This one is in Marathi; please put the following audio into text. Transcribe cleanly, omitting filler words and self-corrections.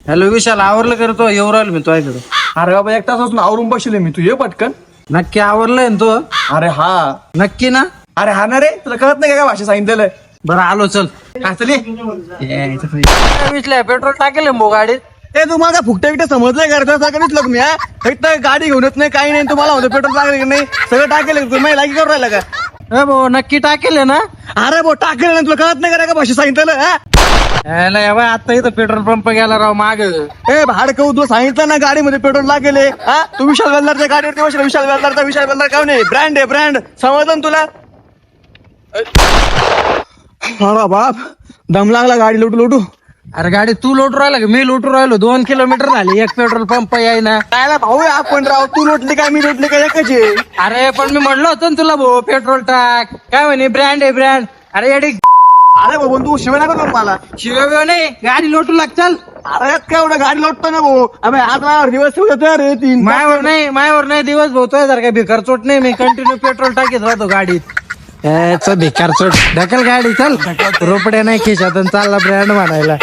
हॅलो विशाल, आवरलं करतो येऊ राहिलो मी तुझ्याकडे. अरे बाबा एक तासापासून आवरून बसले मी. तू ये पटकन. नक्की आवरलंय ना तू? अरे हा. नक्की ना? अरे हा ना रे, तुला कळत नाही का भाषा सांगितलेलं. बरं आलो चल. हा चल ये. विसल्या पेट्रोल टाकेल भो गाडीत. ते तुम्हाला काय फुकट्या बिकट्या समजलंय का लोक मी हा एक तर गाडी घेऊन येत नाही काही नाही. तुम्हाला म्हणतो पेट्रोल टाकले की नाही, सगळं टाकेल. तुम्ही लागी करून राहिला का? ए भाऊ नक्की टाकेल ना? अरे भाऊ टाकेल ना, तुला कळत नाही का भाषा सांगितलेलं. हा यायला या बाई, आता इथं पेट्रोल पंप गेला राव माग. ए भाडकं तुला सांगितलं ना गाडीमध्ये पेट्रोल लागेले. हा तू विशाल वेल्दारच्या गाडीवरती बसला. विशाल वेल्दार का नाही, ब्रँड आहे ब्रँड. समजलं ना तुला? अरे बाप, दम लागला गाडी लोटू लोटू. अरे गाडी तू लोटू राहिला का मी लोटू राहिलो? 2 किलोमीटर झाली, एक पेट्रोल पंप याय ना. काय ना भाऊ आहे आपण राव. तू लोटली काय मी लोटली काय एकच आहे. अरे पण मी म्हणलं होतं ना तुला भाऊ पेट्रोल टाक. काय म्हणे ब्रँड आहे ब्रँड. अरे येडी अरे भाऊ तू शिवाय नका करू मला. शिवाय नाही, गाडी लोटू लाग चल. अरे काय एवढं गाडी लोटतो ना भाऊ. अबे आज माझ्यावर दिवस रे 3. मायावर नाही दिवस भाऊ. तो सारखा भिकार चोट नाही. मी कंटिन्यू पेट्रोल टाकीत राहतो गाडीत. भिकार चोट ढकल गाडी चल. रोपड्या नाही खिशातून चालला ब्रँड म्हणायला.